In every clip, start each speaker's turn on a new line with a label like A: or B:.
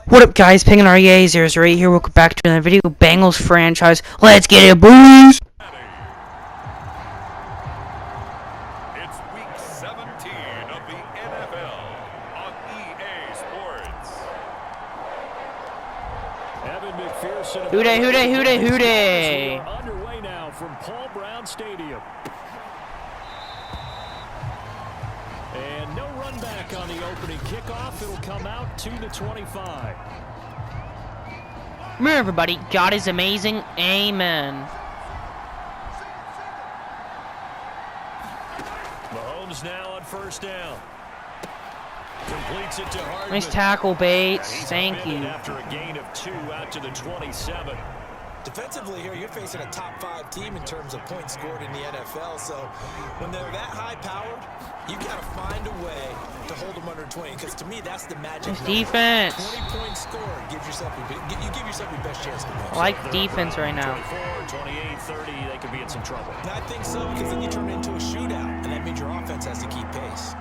A: What up, guys? Ping and REA008 here. Welcome back to another video. Bengals franchise. Let's get it, boys!
B: It's week 17 of the NFL on EA Sports.
C: Evan McPherson.
A: Hoo day, hoo day, hoo day, hoo day.
C: Underway now from Paul Brown Stadium. And no run back on the opening kickoff. It'll come out to the 25.
A: Remember, everybody, God is amazing. Amen.
C: Mahomes now on first down. Completes it to Hardman.
A: Nice tackle, Bates.
C: He's
A: Thank you.
C: After a gain of 2 out to the 27.
D: Defensively here, you're facing a top 5 team in terms of points scored in the NFL. So when they're that high-powered, you got to find a way to hold them under 20. Because to me, that's the magic.
A: Nice defense.
D: 20-point score gives yourself you give yourself your best chance to win.
A: I like defense right now.
C: 24, 28, 30, they could be in some trouble.
D: And I think so, because then you turn it into a shootout, and that means your offense has to keep pace.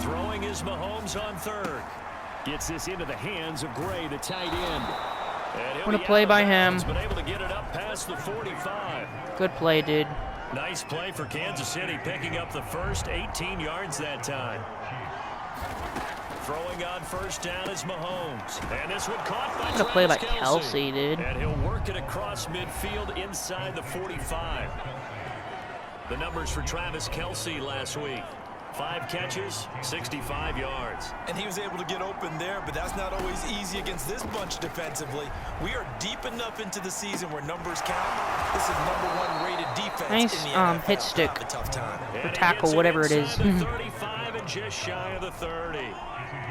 C: Throwing is Mahomes on third. Gets this into the hands of Gray, the tight end.
A: What a play by him.
C: Been able to get it up past the 45.
A: Good play, dude.
C: Nice play for Kansas City, picking up the first 18 yards that time. Throwing on first down is Mahomes. And this one caught by
A: What a play by
C: Travis
A: Kelce, dude.
C: And he'll work it across midfield inside the 45. The numbers for Travis Kelce last week. 5 catches, 65 yards.
D: And he was able to get open there, but that's not always easy against this bunch defensively. We are deep enough into the season where numbers count. This is #1 rated defense
A: Nice
D: in the NFL.
A: hit stick.
D: Have a tough time.
A: Or tackle, whatever it is.
C: The 35 and just shy of the 30.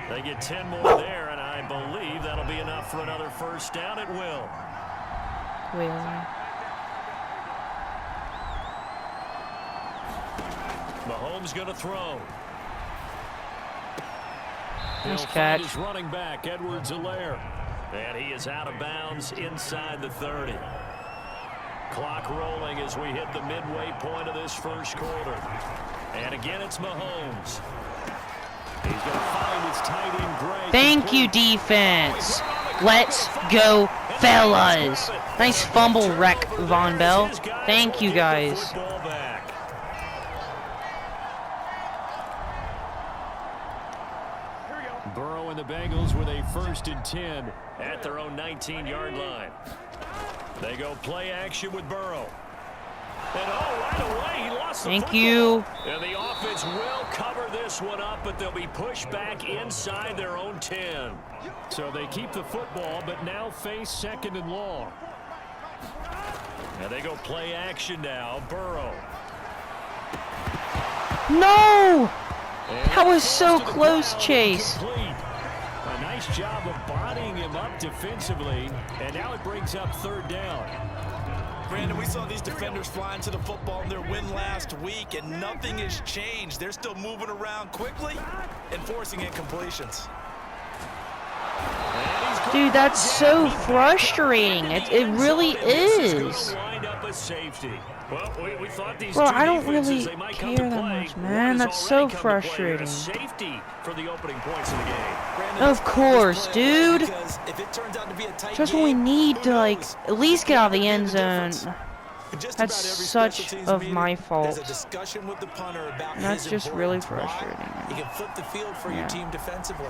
C: They get 10 more there, and I believe that'll be enough for another first down. It will. Mahomes going to throw.
A: Nice catch.
C: His running back, Edwards-Helaire. And he is out of bounds inside the 30. Clock rolling as we hit the midway point of this first quarter. And again, it's Mahomes. He's going to find his tight end, Gray.
A: Thank you, defense. Let's go, fellas. Nice fumble wreck, Von Bell. Thank you, guys.
C: Burrow and the Bengals with a 1st and 10 at their own 19-yard line. They go play action with Burrow. And right away, he lost the football.
A: Thank you.
C: And the offense will cover this one up, but they'll be pushed back inside their own 10. So they keep the football, but now face 2nd and long. And they go play action now. Burrow.
A: No! That was so close, Chase.
C: A nice job of bodying him up defensively, and now it brings up 3rd down.
D: Brandon, we saw these defenders flying to the football in their win last week, and nothing has changed. They're still moving around quickly and forcing incompletions.
A: Dude, that's so frustrating. It really is. Bro, I don't really care that much, man. That's so frustrating. Of course, dude. Just when we need to, like, at least get out of the end zone. That's such of my fault. And that's just really frustrating.
D: You can flip the field for your team defensively.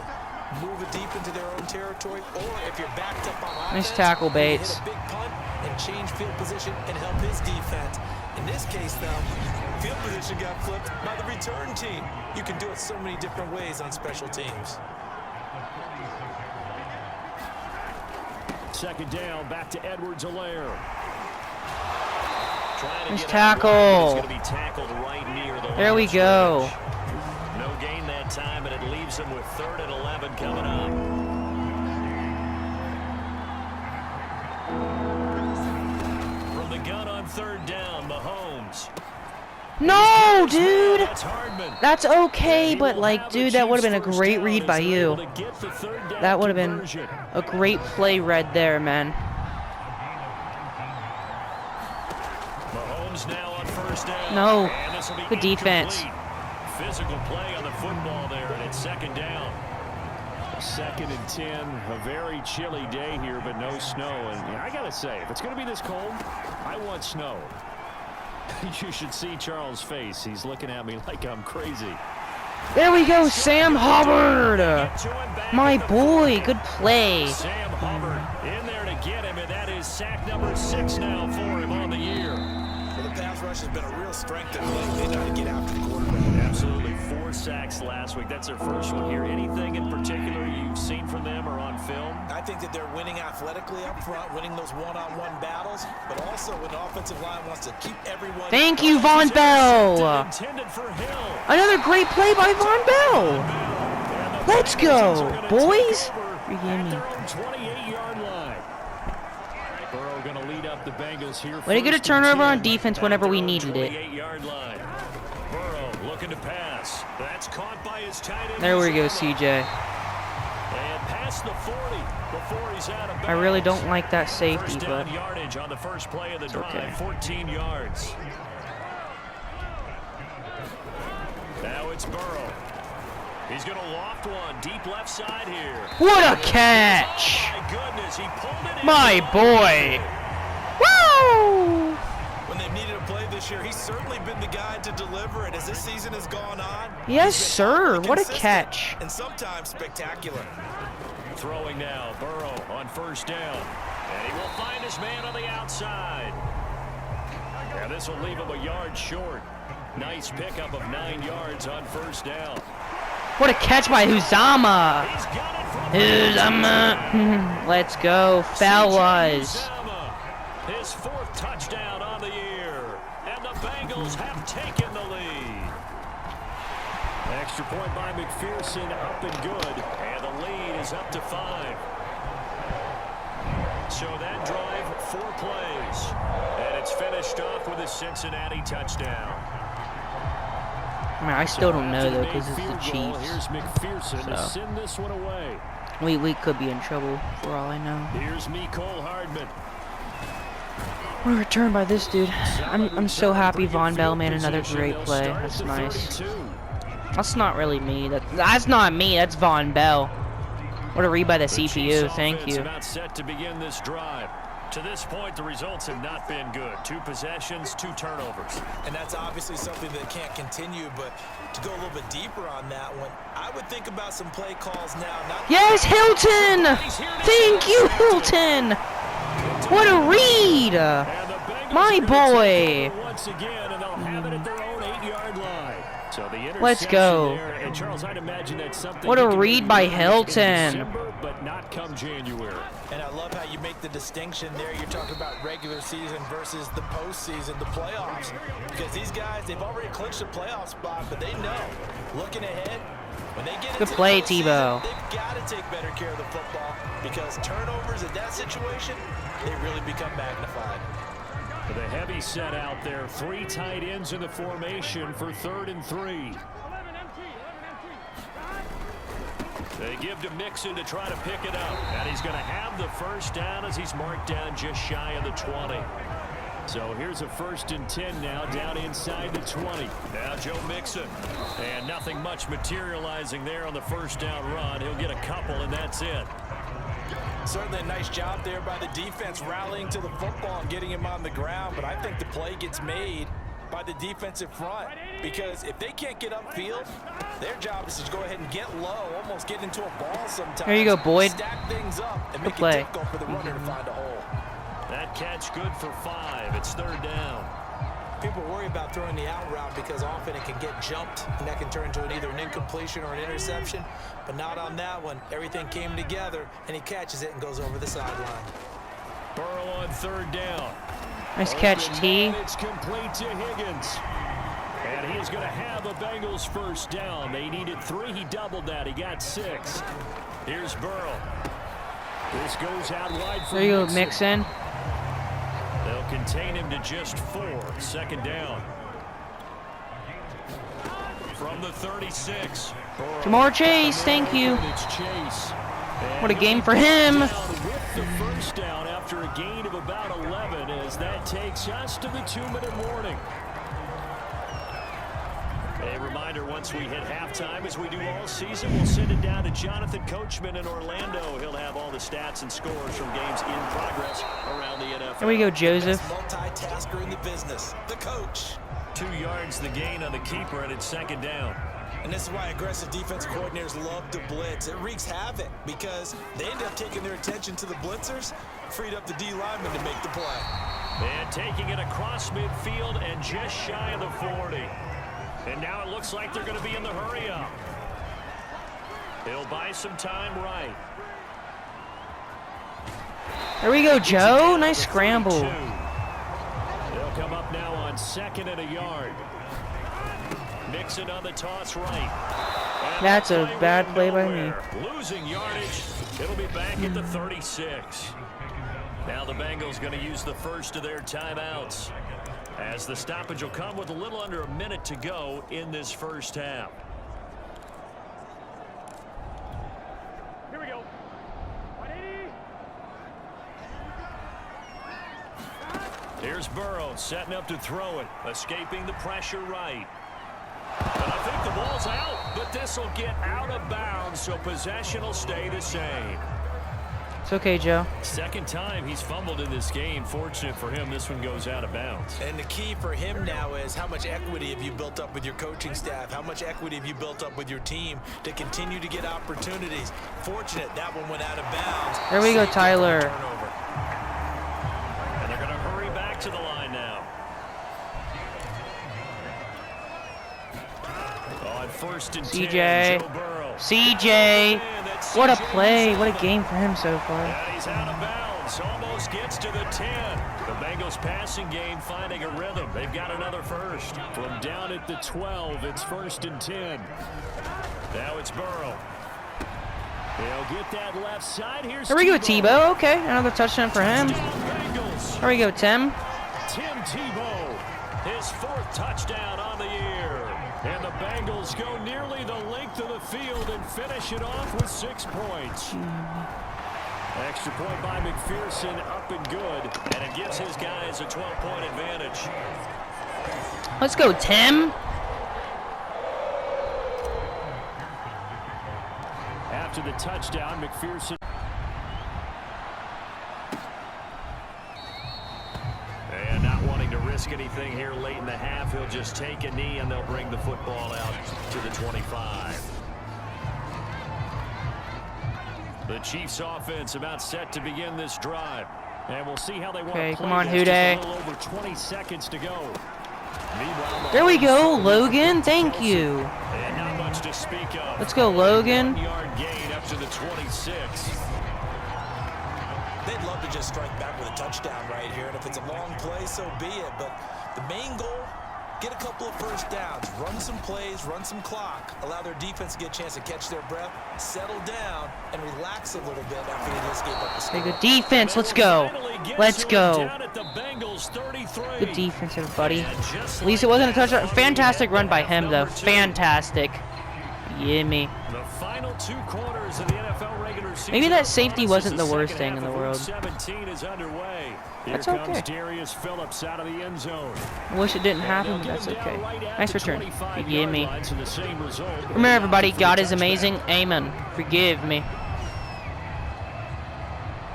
D: Move it deep into their own territory, or if you're backed up on offense,
A: nice tackle, Bates.
D: hit a big punt and change field position and help his defense. In this case, though, field position got flipped by the return team. You can do it so many different ways on special teams.
C: 2nd down, back to Edwards-Helaire.
A: Nice tackle. There we go.
C: No gain that time, and it leaves him with 3rd and 11 coming up. From the gun on 3rd down, Mahomes.
A: No, dude. That's okay, but, like, dude, that would have been a great read by you. That would have been a great play read there, man.
C: Mahomes now on 1st down.
A: No. Good defense.
C: Physical play on the football there, and it's 2nd down. 2nd and 10. A very chilly day here, but no snow. And I got to say, if it's going to be this cold, I want snow. You should see Charles' face. He's looking at me like I'm crazy.
A: There we go, Sam Hubbard. My boy, good play.
C: Sam Hubbard in there to get him, and that is sack number 6 now for him on the year.
D: Well, the pass rush has been a real strength of late. They know how to get after the quarterback.
C: Absolutely, 4 sacks last week. That's their first one here. Anything in particular you've seen from them or on film?
D: I think that they're winning athletically up front, winning those one-on-one battles, but also when the offensive line wants to keep everyone.
A: Thank you, Von Bell.
C: Intended for Hill.
A: Another great play by Von Bell. Let's go, boys. Forgive me.
C: 28-yard line. Burrow going to lead up the Bengals here.
A: Way to get a turnover on defense whenever we needed it.
C: 28-yard line. Burrow looking to pass. That's caught by his tight end.
A: There we go, CJ.
C: And past the 40 before he's out of bounds.
A: I really don't like that safety,
C: First down
A: but
C: yardage on the first play of the drive,
A: okay.
C: 14 yards. Now it's Burrow. He's going to loft one deep left side here.
A: what a catch!
C: Oh my goodness, he pulled it in.
A: My boy! Woo!
D: When they've needed a play this year, he's certainly been the guy to deliver it as this season has gone on.
A: Yes,
D: He's been
A: sir.
D: utterly
A: What a
D: consistent
A: catch.
D: And sometimes spectacular.
C: Throwing now, Burrow on first down. And he will find his man on the outside. Yeah, this will leave him a yard short. Nice pickup of 9 yards on first down.
A: What a catch by Uzama!
C: He's got it from
A: Uzama! Let's go, fellas.
C: Uzama, his 4th touchdown on the year. And the Bengals have taken the lead. Extra point by McPherson, up and good. And the lead is up to 5. So that drive, 4 plays. And it's finished off with a Cincinnati touchdown.
A: I mean, I still don't know, though, because it's the Chiefs.
C: Here's McPherson to
A: So.
C: send this one away.
A: We could be in trouble, for all I know.
C: Here's Mecole Hardman.
A: What a return by this dude. I'm so happy Von Bell made another great play. That's nice. That's not really me. That's not me. That's Von Bell. What a read by the CPU. Thank you.
C: About set to begin this drive. To this point, the results have not been good. 2 possessions, 2 turnovers.
D: And that's obviously something that can't continue, but to go a little bit deeper on that one, I would think about some play calls now.
A: Yes, Hilton! Thank you, Hilton! What a read! My boy!
C: Once again, and they'll have it at their own 8-yard line. So the
A: Let's go.
C: there, and Charles, I'd imagine that's something
A: What a
C: you can
A: read by
C: read in
A: Hilton.
C: December, but not come January.
D: And I love how you make the distinction there. You're talking about regular season versus the postseason, the playoffs. Because these guys, they've already clinched a playoff spot, but they know, looking ahead, when they get
A: Good
D: into
A: play,
D: the postseason,
A: Tebow.
D: they've got to take better care of the football because turnovers in that situation, they really become magnified.
C: With a heavy set out there, 3 tight ends in the formation for 3rd and 3. They give to Mixon to try to pick it up. And he's going to have the first down as he's marked down just shy of the 20. So here's a 1st and 10 now down inside the 20. Now Joe Mixon. And nothing much materializing there on the first down run. He'll get a couple and that's it.
D: Certainly a nice job there by the defense rallying to the football and getting him on the ground, but I think the play gets made by the defensive front because if they can't get upfield, their job is to go ahead and get low, almost get into a ball sometimes.
A: Here you go, Boyd.
D: Stack things up and
A: Good
D: make
A: play.
D: it difficult for the runner to find a hole.
C: That catch good for 5. It's 3rd down.
D: People worry about throwing the out route because often it can get jumped and that can turn into either an incompletion or an interception, but not on that one. Everything came together and he catches it and goes over the sideline.
C: Burrow on 3rd down.
A: Nice catch, T.
C: It's complete to Higgins. And he is going to have a Bengals first down. They needed 3. He doubled that. He got 6. Here's Burrow. This goes out wide for
A: There you go, Mixon.
C: They'll contain him to just 4. 2nd down. From the 36.
A: Jamar Chase, thank you.
C: It's Chase.
A: What a game for him.
C: With the first down after a gain of about 11 as that takes us to the 2-minute warning. A reminder once we hit halftime, as we do all season, we'll send it down to Jonathan Coachman in Orlando. He'll have all the stats and scores from games in progress around the NFL.
A: There we go, Joseph.
D: Multitasker in the business, the coach.
C: 2 yards the gain on the keeper, and it's second down.
D: And this is why aggressive defense coordinators love to blitz. It wreaks havoc because they end up taking their attention to the blitzers, freed up the D lineman to make the play.
C: And taking it across midfield and just shy of the 40. And now it looks like they're going to be in the hurry up. They'll buy some time right.
A: There we go, Joe. Nice scramble.
C: They'll come up now on 2nd and a yard. Mixon on the toss right.
A: That's a bad play by me.
C: Losing yardage. It'll be back at the 36. Now the Bengals going to use the first of their timeouts, as the stoppage will come with a little under a minute to go in this first half.
B: Here we go. 180.
C: Here's Burrow setting up to throw it, escaping the pressure right. And I think the ball's out, but this will get out of bounds, so possession will stay the same.
A: It's okay, Joe.
C: Second time he's fumbled in this game. Fortunate for him, this one goes out of bounds.
D: And the key for him now is how much equity have you built up with your coaching staff? How much equity have you built up with your team to continue to get opportunities? Fortunate that one went out of bounds.
A: There we go, Tyler.
C: Turnover. And they're going to hurry back to the line now. On 1st and 10,
A: CJ.
C: Joe Burrow.
A: CJ. What a play. What a game for him so far.
C: And he's out of bounds. Almost gets to the 10. The Bengals passing game finding a rhythm. They've got another first. From down at the 12, it's 1st and 10. Now it's Burrow. They'll get that left side. Here's
A: There we go, Tebow. Okay, another touchdown for him.
C: Bengals.
A: There we go, Tim.
C: Tim Tebow, his 4th touchdown on the year. And the Bengals go nearly the length of the field and finish it off with 6 points. Extra point by McPherson, up and good. And it gives his guys a 12-point advantage.
A: Let's go, Tim.
C: After the touchdown, McPherson. And not wanting to risk anything here late in the half, he'll just take a knee and they'll bring the football out to the 25. The Chiefs offense about set to begin this drive. And we'll see how they want to play.
A: Come on,
C: this. Just
A: Houday.
C: a little over 20 seconds to go. Meanwhile,
A: There we go, Logan. Thank you.
C: and not much to speak of.
A: Let's go, Logan.
C: 1-yard gain up to the 26.
D: They'd love to just strike back with a touchdown right here, and if it's a long play, so be it. But the main goal, get a couple of first downs, run some plays, run some clock, allow their defense to get a chance to catch their breath, settle down, and relax a little bit after they just gave up a score.
A: Very good defense. Let's go. Let's go.
C: Down at the Bengals 33.
A: Good defense, everybody. At least it wasn't a touchdown. Fantastic run by him, though. Fantastic. Gimme.
C: The final 2 quarters of the NFL regular season.
A: Maybe that safety wasn't the worst thing in the world.
C: 17 is underway.
A: That's
C: Here
A: okay.
C: comes Darius Phillips out of the end zone.
A: I wish it didn't
C: And
A: happen,
C: they'll
A: but
C: get
A: that's
C: him down
A: okay.
C: right at
A: Nice
C: the
A: return.
C: 25-yard
A: Forgive me.
C: line, so the same result.
A: Remember, everybody,
C: For
A: God
C: the
A: is amazing. Amen. Forgive me.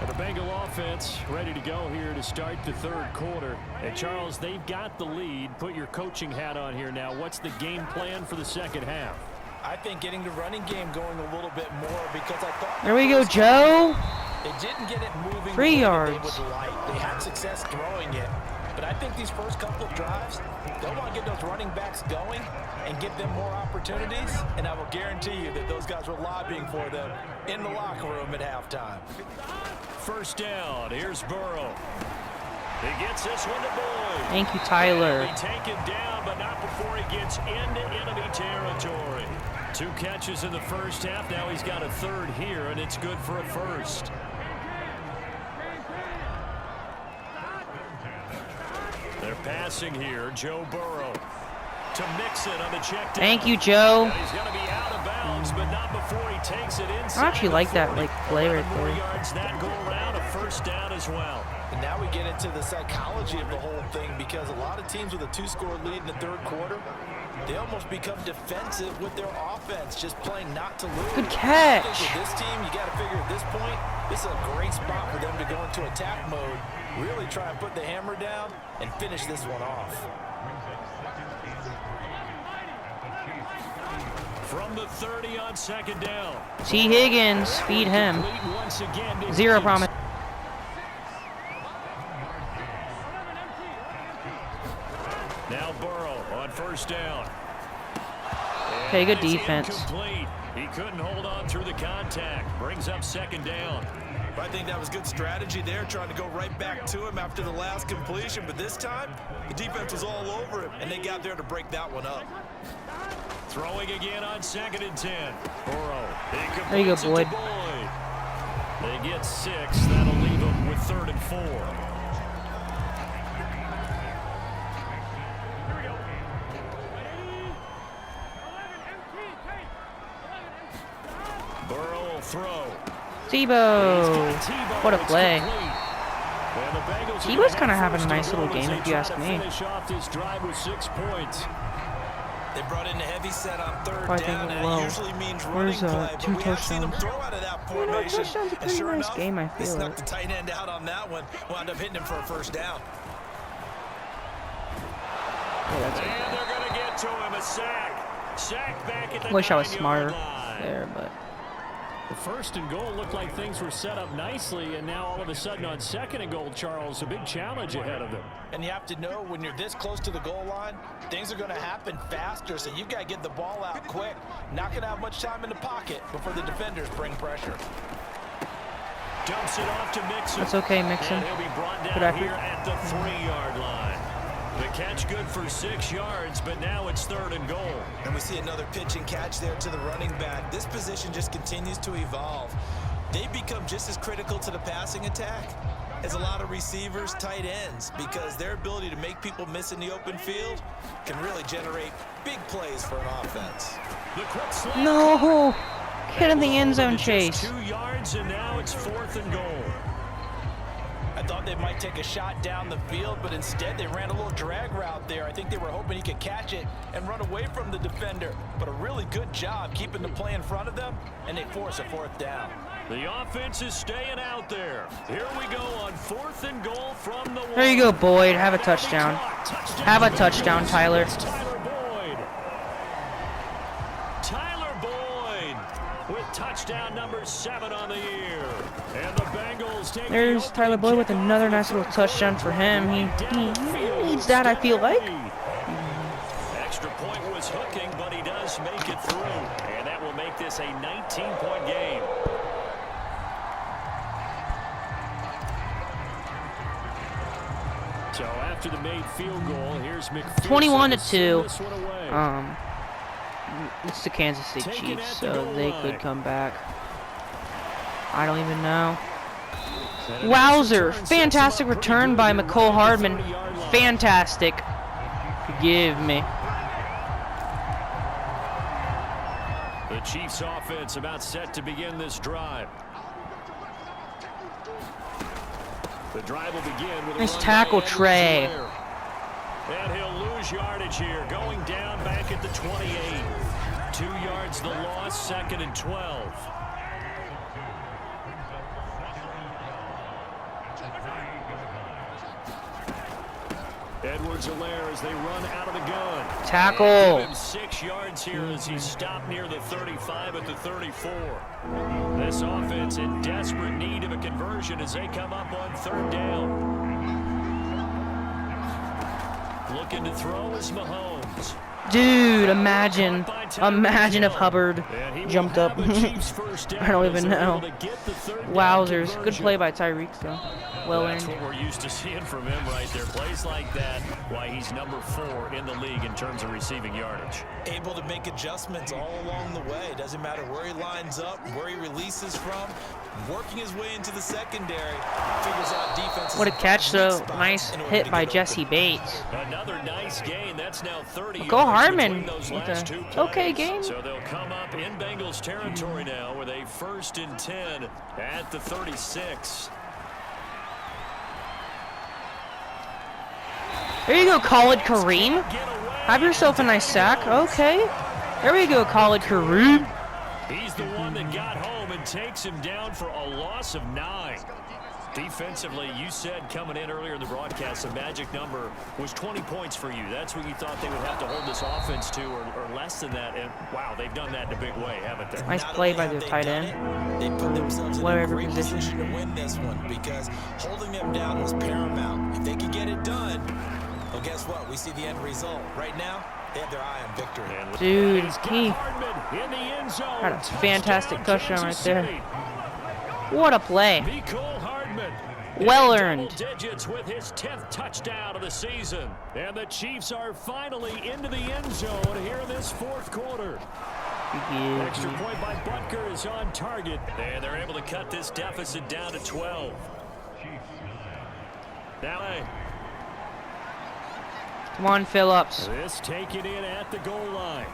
C: And the Bengal offense ready to go here to start the 3rd quarter. And Charles, they've got the lead. Put your coaching hat on here now. What's the game plan for the second half?
D: I think getting the running game going a little bit more because I thought
A: There we go, Joe.
D: they didn't get it moving.
A: 3
D: the way that
A: yards.
D: They would like. They had success throwing it, but I think these first couple of drives, they'll want to get those running backs going and give them more opportunities. And I will guarantee you that those guys were lobbying for them in the locker room at halftime.
C: First down. Here's Burrow. He gets this one to Boyd.
A: Thank you, Tyler.
C: They take him down, but not before he gets into enemy territory. 2 catches in the first half. Now he's got a 3rd here, and it's good for a first. They're passing here. Joe Burrow to Mixon on the check down.
A: Thank you, Joe.
C: And he's going to be out of bounds, but not before he takes it inside.
A: I actually like that play right
C: 11 more
A: there.
C: yards that go around, a first down as well.
D: And now we get into the psychology of the whole thing because a lot of teams with a 2-score lead in the 3rd quarter, they almost become defensive with their offense, just playing not to lose.
A: Good catch.
D: I think with this team, you got to figure at this point, this is a great spot for them to go into attack mode, really try and put the hammer down and finish this one off.
C: From the 30 on second down.
A: T. Higgins, feed him. Zero promise.
C: Now Burrow on first down.
A: Okay, good defense.
C: Incomplete. He couldn't hold on through the contact. Brings up second down.
D: I think that was good strategy there, trying to go right back to him after the last completion. But this time, the defense was all over him, and they got there to break that one up.
C: Throwing again on 2nd and 10. Burrow.
A: There you go, Boyd.
C: They get 6. That'll leave them with 3rd and 4. Burrow will throw.
A: Tebow. What a play. Tebow's kind of having a nice little game, if you ask me.
C: Finish off this drive with 6 points.
D: They brought in a heavy set on 3rd
A: I
D: down,
A: think,
D: and
A: well,
D: it usually means running
A: where's
D: play, but
A: 2
D: we have seen them
A: touchdowns?
D: throw out of that
A: You know,
D: formation.
A: touchdowns a
D: And
A: pretty
D: sure
A: nice
D: enough,
A: game, I
D: they
A: feel
D: snuck
A: it.
D: the tight end out on that one, wound up hitting him for a 1st down.
A: Oh, that's
C: And they're going to get to him. A sack. Sack back at the
A: Wish I was
C: 9-yard
A: smarter
C: line.
A: there, but
E: The 1st and goal looked like things were set up nicely, and now all of a sudden on 2nd and goal, Charles, a big challenge ahead of them.
D: And you have to know when you're this close to the goal line, things are going to happen faster, so you've got to get the ball out quick. Not going to have much time in the pocket before the defenders bring pressure.
C: Dumps it off to Mixon.
A: that's okay, Mixon.
C: And he'll be brought
A: Good
C: down
A: effort.
C: here at the 3-yard line. The catch good for 6 yards, but now it's 3rd and goal.
D: And we see another pitch and catch there to the running back. This position just continues to evolve. They become just as critical to the passing attack as a lot of receivers, tight ends, because their ability to make people miss in the open field can really generate big plays for an offense.
C: The quick slip.
A: No! Get in the end zone
C: Just
A: chase.
C: 2 yards, and now it's 4th and goal.
D: I thought they might take a shot down the field, but instead they ran a little drag route there. I think they were hoping he could catch it and run away from the defender. But a really good job keeping the play in front of them, and they force a 4th down.
C: The offense is staying out there. Here we go on 4th and goal from the 1.
A: There you go, Boyd. Have a touchdown. Have a touchdown, Tyler.
C: It's Tyler Boyd. Tyler Boyd with touchdown number 7 on the year. And the Bengals take
A: There's
C: the
A: Tyler Boyd with
C: opening
A: another
C: kick.
A: nice little touchdown for him. He needs that, I feel like.
C: Extra point was hooking, but he does make it through. And that will make this a 19-point game.
E: So after the made field goal, here's McPherson.
A: 21-2.
E: This one away.
A: It's the Kansas City
E: Taken
A: Chiefs,
E: at the
A: so
E: goal
A: they
E: line.
A: could come back. I don't even know.
E: And a
A: Wowzer!
E: nice return
A: Fantastic
E: sets them up
A: return
E: pretty
A: by
E: good
A: McCole
E: right at the
A: Hardman.
E: 30-yard line.
A: Fantastic. Forgive me.
C: The Chiefs offense about set to begin this drive. The drive will begin with a
A: Nice
C: run
A: tackle,
C: by
A: Trey.
C: Edwards-Helaire. And he'll lose yardage here, going down back at the 28. 2 yards the loss, 2nd and 12. Edwards-Helaire as they run out of the gun.
A: Tackle.
C: And give him 6 yards here as he stopped near the 35 at the 34. This offense in desperate need of a conversion as they come up on 3rd down. Looking to throw is Mahomes.
A: Dude, imagine if Hubbard
C: And he will
A: jumped up.
C: have a Chiefs first down
A: I don't
C: as
A: even
C: they're
A: know.
C: able to get the 3rd down
A: Wowzers. Good
C: conversion.
A: play by Tyreek, though. Well
C: That's
A: earned.
C: what we're used to seeing from him right there. Plays like that, why he's number 4 in the league in terms of receiving yardage.
D: Able to make adjustments all along the way. Doesn't matter where he lines up, where he releases from. Working his way into the secondary. Figures out defenses.
A: What a catch,
D: weak
A: though.
D: spots
A: Nice
D: in order
A: hit
D: to
A: by
D: get
A: Jesse
D: open.
A: Bates.
C: Another nice gain. That's now 30
A: Go
C: yards
A: Harmon
C: between those
A: with
C: last
A: a
C: 2
A: okay
C: plays.
A: game.
C: So they'll come up in Bengals territory now with a 1st and 10 at the 36.
A: There you go, Khalid Kareem.
C: Get away.
A: Have yourself a nice sack. Okay. There we go, Khalid Kareem.
C: He's the one that got home and takes him down for a loss of 9. Defensively, you said coming in earlier in the broadcast, the magic number was 20 points for you. That's what you thought they would have to hold this offense to, or less than that. And wow, they've done that in a big way, haven't they?
A: Nice play by the tight end.
D: They put themselves in a
A: Whatever
D: great
A: position.
D: position to win this one because holding them down was paramount. If they could get it done, well, guess what? We see the end result. Right now, they have their eye on victory.
A: Dude, he
C: Hardman in the end zone.
A: had a fantastic touchdown right
C: Kansas
A: there.
C: City.
A: What a play.
C: Mecole Hardman.
A: Well
C: in
A: earned.
C: Double digits with his 10th touchdown of the season. And the Chiefs are finally into the end zone here in this fourth quarter. Extra point by Butker is on target. And they're able to cut this deficit down to 12. Now,
A: Come on, Phillips.
C: this taken in at the goal line.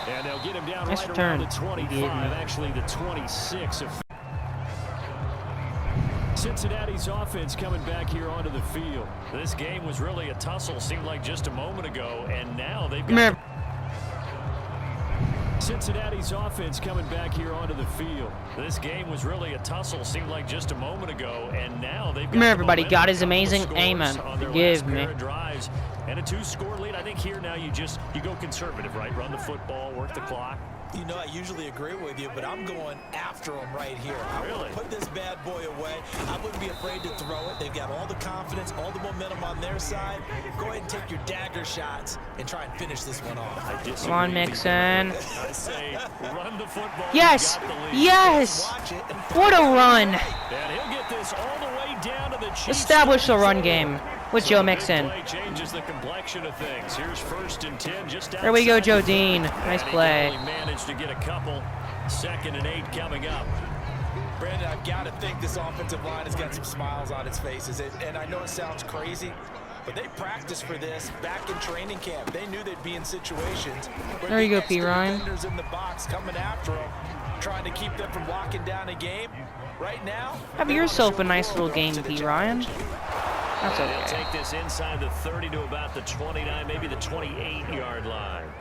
C: And they'll get him down
A: Nice
C: right
A: return.
C: around the 25, actually the 26 of Cincinnati's offense coming back here onto the field. This game was really a tussle, seemed like just a moment ago, and now they've got Cincinnati's offense coming back here onto the field. This game was really a tussle, seemed like just a moment ago, and now they've got
A: Everybody got his amazing amen. Forgive me.
C: Drives and a 2-score lead. I think here now you go conservative, right? Run the football, work the clock.
D: You know, I usually agree with you, but I'm going after them right here. I want to put this bad boy away. I wouldn't be afraid to throw it. They've got all the confidence, all the momentum on their side. Go ahead and take your dagger shots and try and finish this one off.
A: Come on, Mixon.
C: I say run the football.
A: Yes. Yes. What a run.
C: And he'll get this all the way down to the Chiefs.
A: Establish the run game with Joe Mixon.
C: Play changes the complexion of things. Here's 1st and 10. Just
A: There we go,
C: outside
A: Joe
C: the
A: Dean.
C: 30.
A: Nice
C: And he
A: play.
C: only managed to get a couple. 2nd and 8 coming up.
D: Brandon, I've got to think this offensive line has got some smiles on its faces. And I know it sounds crazy, but they practiced for this back in training camp. They knew they'd be in situations where
A: There you
D: the
A: go, P.
D: extra
A: Ryan.
D: defenders in the box coming after them, trying to keep them from locking down a game. Right now,
A: Have
D: they
A: yourself a
D: wanna show
A: nice
D: the
A: little
D: world
A: game,
D: to the
A: P. Ryan.
D: championship.
A: That's
C: They'll
A: okay.
C: take this inside the 30 to about the 29, maybe the 28-yard line.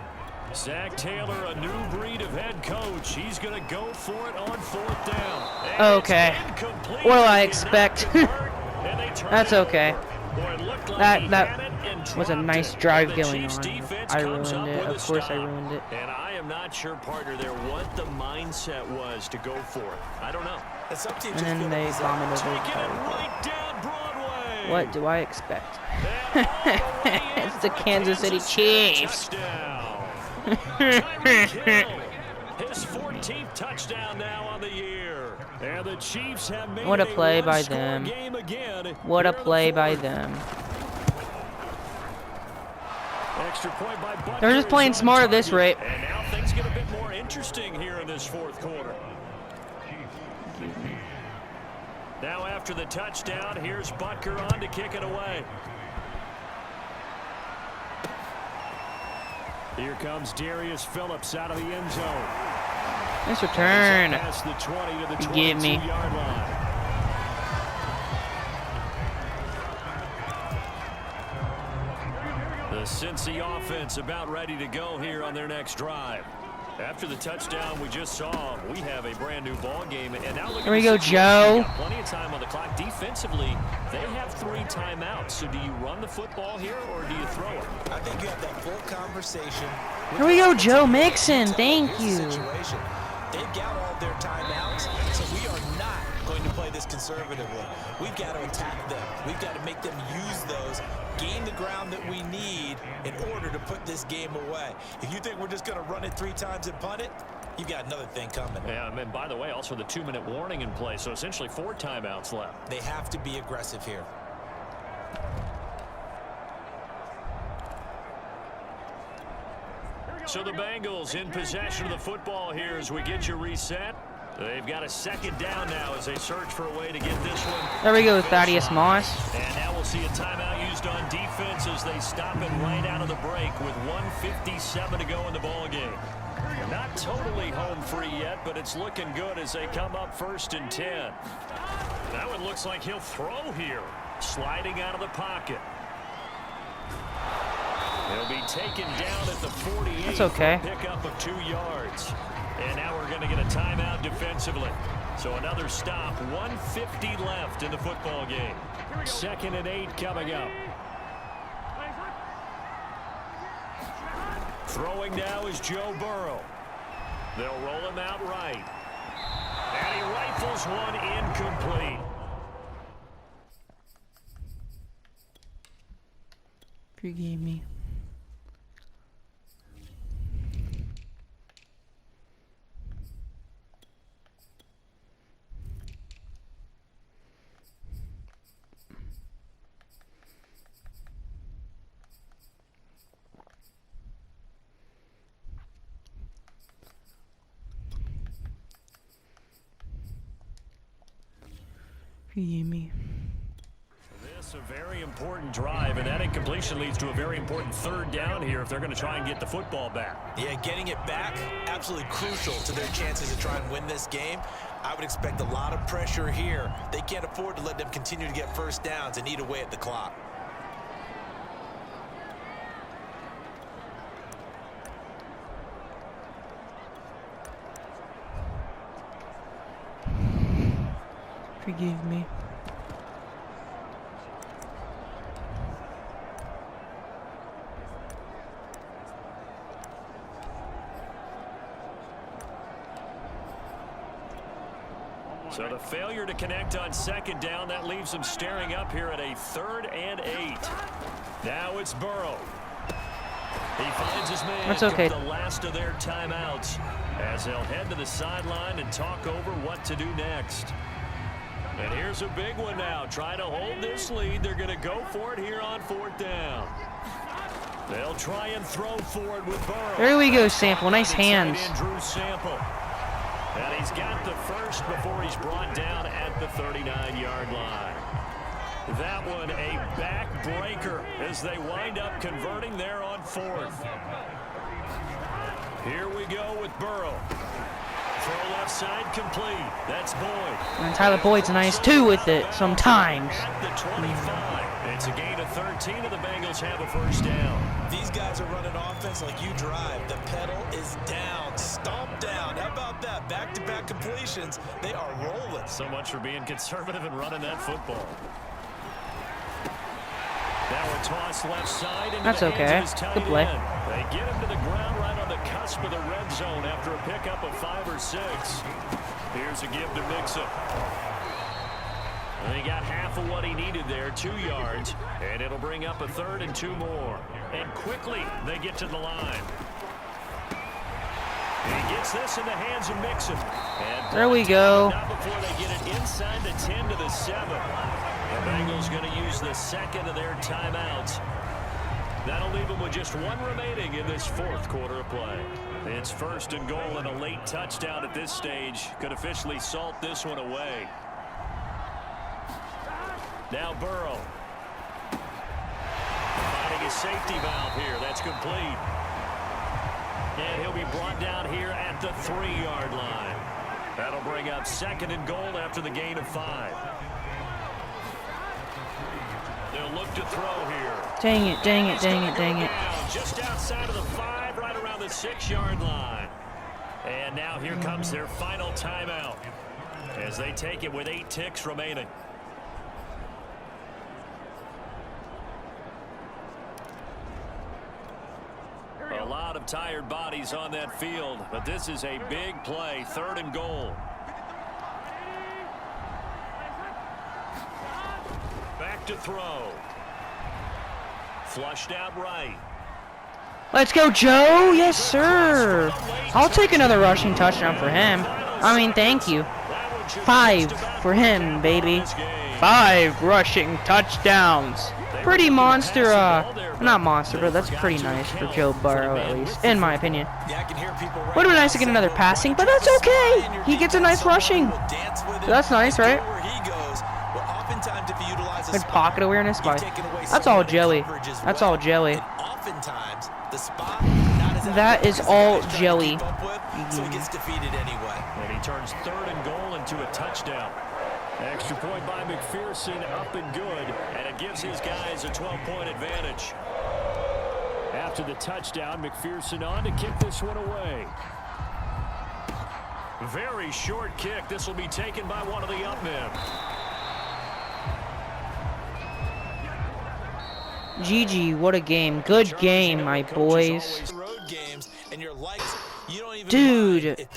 C: Zach Taylor, a new breed of head coach. He's going to go for it on 4th down. And
A: Okay.
C: it's incomplete.
A: What do I
C: He did
A: expect?
C: not convert, and they turn
A: That's
C: it
A: okay.
C: over. Boy, it looked like
A: That-
C: he
A: that
C: had it and
A: was a
C: dropped
A: nice
C: it.
A: drive
C: And the
A: going
C: Chiefs
A: on.
C: defense
A: I
C: comes
A: ruined
C: up
A: it.
C: with a
A: Of course I
C: stop.
A: ruined it.
C: And I am not sure, partner, there what the mindset was to go for it. I don't know.
D: And some teams
A: And
D: just
A: then
D: feel
A: they
D: like
A: vomited
C: Taking
A: over.
C: it right down Broadway.
A: What do I expect?
C: And all the way in
A: It's the
C: for a
A: Kansas City Chiefs.
C: touchdown. Tyreek Hill, his 14th touchdown now on the year. And the Chiefs have made
A: What a play by
C: one-score
A: them.
C: game again.
A: What a
C: here in the
A: play by
C: fourth.
A: them.
C: Extra point by Butker
A: They're just playing
C: is on
A: smart at this
C: target.
A: rate.
C: And now things get a bit more interesting here in this fourth quarter. Now after the touchdown, here's Butker on to kick it away. Here comes Darius Phillips out of the end zone.
A: Nice return.
C: Past the 20 to the
A: Forgive me.
C: 22-yard line. The Cincy offense about ready to go here on their next drive. After the touchdown we just saw, we have a brand new ball game. And now look
A: Here
C: at
A: we
C: the
A: go,
C: situation.
A: Joe.
C: We've got plenty of time on the clock. Defensively, they have 3 timeouts. So do you run the football here or do you throw it?
D: I think you have that full conversation.
A: Here we go, Joe Mixon. Thank
D: Here's the
A: you.
D: situation. They've got all their timeouts, so we are not going to play this conservatively. We've got to attack them. We've got to make them use those, gain the ground that we need in order to put this game away. If you think we're just going to run it 3 times and punt it, you've got another thing coming.
C: Yeah, and by the way, also the 2-minute warning in play. So essentially 4 timeouts left.
D: They have to be aggressive here.
C: So the Bengals in possession of the football here as we get you reset. They've got a 2nd down now as they search for a way to get this one.
A: There we go, Thaddeus Moss.
C: And now we'll see a timeout used on defense as they stop it right out of the break with 1:57 to go in the ball game. Not totally home free yet, but it's looking good as they come up 1st and 10. Now it looks like he'll throw here, sliding out of the pocket. He'll be taken down at the 48.
A: That's okay.
C: For a pickup of 2 yards. And now we're going to get a timeout defensively. So another stop, 1:50 left in the football game.
E: 2nd and 8 coming up.
C: Throwing now is Joe Burrow. They'll roll him out right. And he rifles one incomplete.
A: Forgive me. Forgive me.
C: This a very important drive, and that incompletion leads to a very important 3rd down here if they're going to try and get the football back.
D: Yeah, getting it back, absolutely crucial to their chances to try and win this game. I would expect a lot of pressure here. They can't afford to let them continue to get first downs and eat away at the clock.
A: Forgive me.
C: So the failure to connect on 2nd down, that leaves them staring up here at a 3rd and 8. Now it's Burrow. He finds his man.
A: That's okay.
C: The last of their timeouts as they'll head to the sideline and talk over what to do next. And here's a big one now. Trying to hold this lead. They're going to go for it here on 4th down. They'll try and throw forward with Burrow.
A: There we go, Sample. Nice hands.
C: Drew Sample. And he's got the first before he's brought down at the 39-yard line. That one a backbreaker as they wind up converting there on 4th. Here we go with Burrow. Throw left side complete. That's Boyd.
A: And Tyler Boyd's nice too with it sometimes.
C: At the 25. It's a gain of 13 and the Bengals have a first down.
D: These guys are running offense like you drive. The pedal is down, stomp down. How about that? Back-to-back completions. They are rolling.
C: So much for being conservative and running that football. Now a toss left side.
A: That's okay. Good play.
C: They get him to the ground right on the cusp of the red zone after a pickup of 5 or 6. Here's a give to Mixon. And he got half of what he needed there, 2 yards, and it'll bring up a 3rd and 2 more. And quickly they get to the line. And he gets this in the hands of Mixon. And
A: there we go.
C: not before they get it inside the 10 to the 7. The Bengals going to use the 2nd of their timeouts. That'll leave them with just 1 remaining in this 4th quarter of play. It's 1st and goal, and a late touchdown at this stage could officially salt this one away. Now Burrow. Finding a safety valve here. That's complete. And he'll be brought down here at the 3-yard line. That'll bring up 2nd and goal after the gain of 5. They'll look to throw here.
A: Dang it, dang it, dang it, dang it.
C: Just outside of the 5, right around the 6-yard line. And now here comes their final timeout as they take it with 8 ticks remaining. A lot of tired bodies on that field, but this is a big play, 3rd and goal. Back to throw. Flushed out right.
A: Let's go, Joe. Yes, sir. I'll take another rushing touchdown for him. I mean, thank you. 5 for him, baby. 5 rushing touchdowns. Pretty monster, not monster, but that's pretty nice for Joe Burrow, at least, in my opinion. Would have been nice to get another passing, but that's okay. He gets a nice rushing. So that's nice, right? Good pocket awareness by. That's all jelly. That's all jelly. That is all jelly.
D: So he gets defeated anyway.
C: And he turns 3rd and goal into a touchdown. Extra point by McPherson, up and good, and it gives his guys a 12-point advantage.
E: After the touchdown, McPherson on to kick this one away.
C: Very short kick. This will be taken by one of the up men.
A: GG, what a game. Good game, my boys. Dude,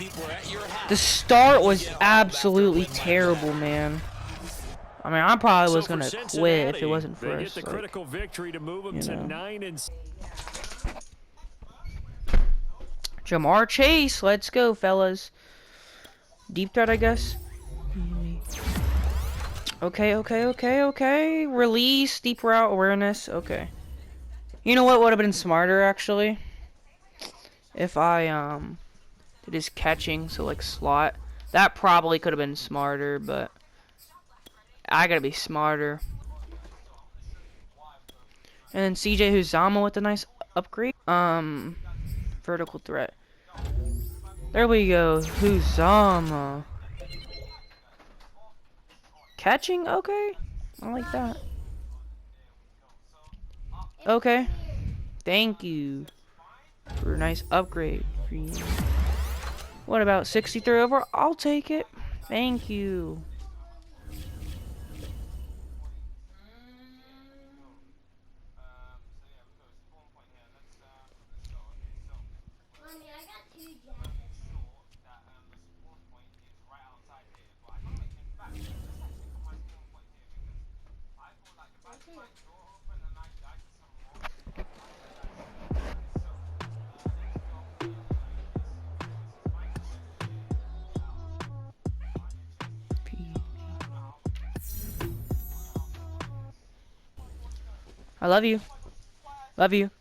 A: the start was absolutely terrible, man. I mean, I probably was gonna quit if it wasn't for us.
E: The critical victory to move them to 9-6.
A: Jamar Chase, let's go, fellas. Deep threat, I guess. Okay. Release, deep route, awareness. Okay. You know what would have been smarter, actually? If I, did his catching, so like slot. That probably could have been smarter, but I gotta be smarter. And then CJ Huzama with a nice upgrade. Vertical threat. There we go. Huzama. Catching? Okay. I like that. Okay. Thank you for a nice upgrade. What about 63 over? I'll take it. Thank you. I love you. Love you.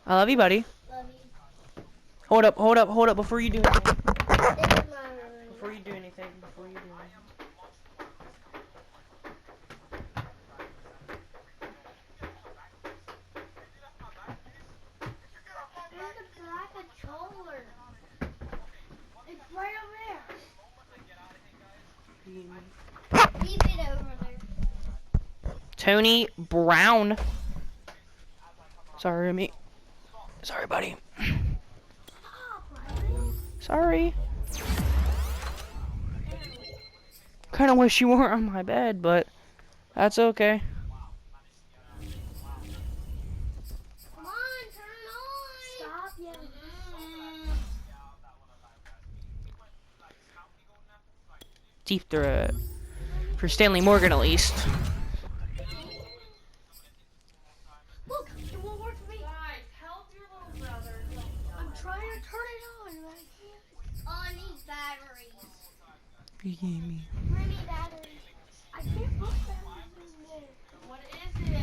A: I love you, buddy.
F: Love you.
A: Hold up before you do anything. Before you do anything.
F: There's a black controller. It's right over there. Keep it over there.
A: Tony Brown. Sorry, mate. Sorry, buddy. Sorry. Kind of wish you weren't on my bed, but that's okay.
F: Come on, turn it on. Stop yelling.
A: Deep threat. For Stanley Morgan, at least.
F: Look, it won't work for me. Guys, help your little brother. I'm trying to turn it on, but I can't. Oh, I need batteries. I need batteries. I can't put batteries in there. What is it? I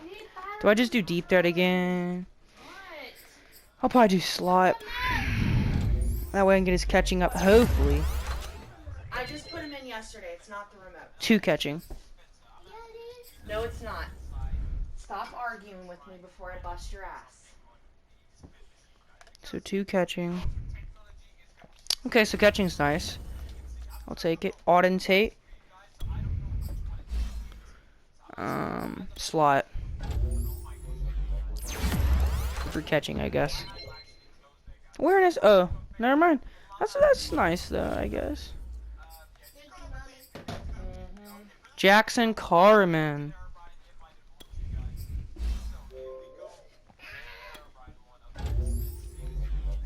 F: need batteries.
A: Do I just do deep threat again?
F: What?
A: I'll probably do slot. That way I can get his catching up, hopefully.
G: I just put him in yesterday. It's not the remote.
A: 2 catching.
F: Yeah, it is.
G: No, it's not. Stop arguing with me before I bust your ass.
A: So 2 catching. Okay, so catching's nice. I'll take it. Audentate. Slot. For catching, I guess. Awareness. Oh, never mind. That's nice though, I guess. Jackson Carman.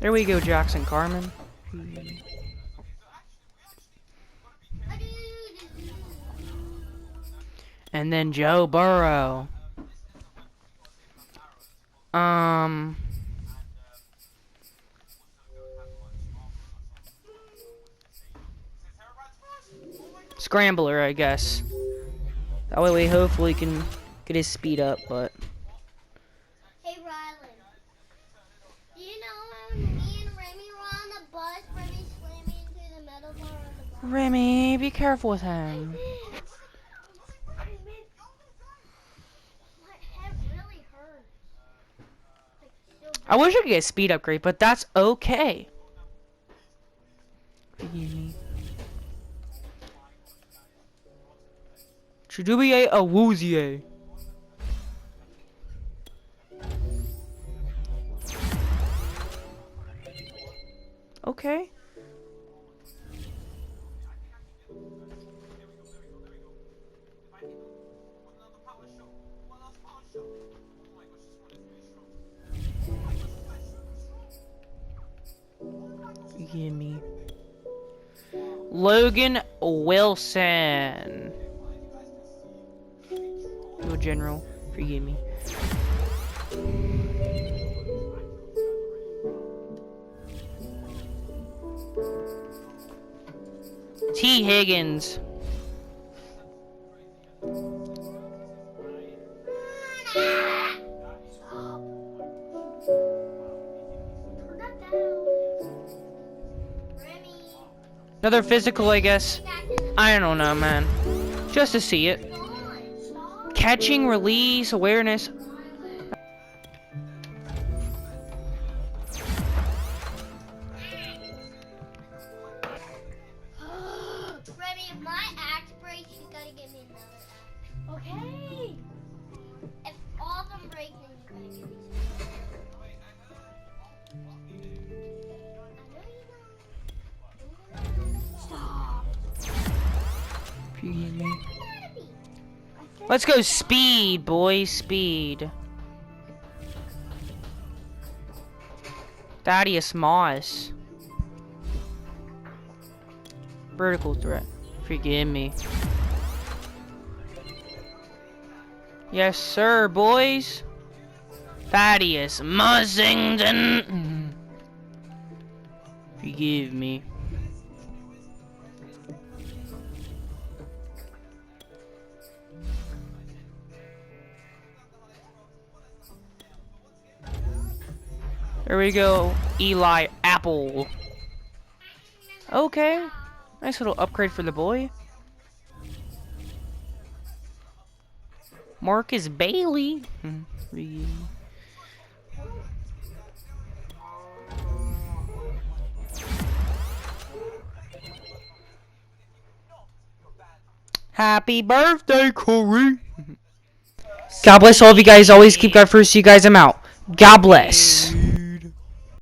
A: There we go, Jackson Carman. And then Joe Burrow. Scrambler, I guess. That way we hopefully can get his speed up, but...
F: Hey, Rylan. Do you know when me and Remy were on the bus, Remy slammed me into the metal bar on the bus?
A: Remy, be careful with him.
F: My head really hurts. Like, so
A: I wish I could get a speed upgrade, but that's okay. Chidubier Awuzie. Okay. Give me Logan Wilson. Your general, forgive me. T. Higgins. Another physical, I guess. I don't know, man. Just to see it. Catching, release, awareness.
F: Remy, if my axe breaks, you gotta give me another axe. Okay. If all of them break, then you gotta give me some.
A: Let's go speed, boys. Speed. Thaddeus Moss. Vertical threat. Forgive me. Yes, sir, boys. Thaddeus Mussington. Forgive me. There we go, Eli Apple. Okay, nice little upgrade for the boy. Marcus Bailey. Happy birthday, Corey. God bless all of you guys. Always keep God first. You guys, I'm out. God bless.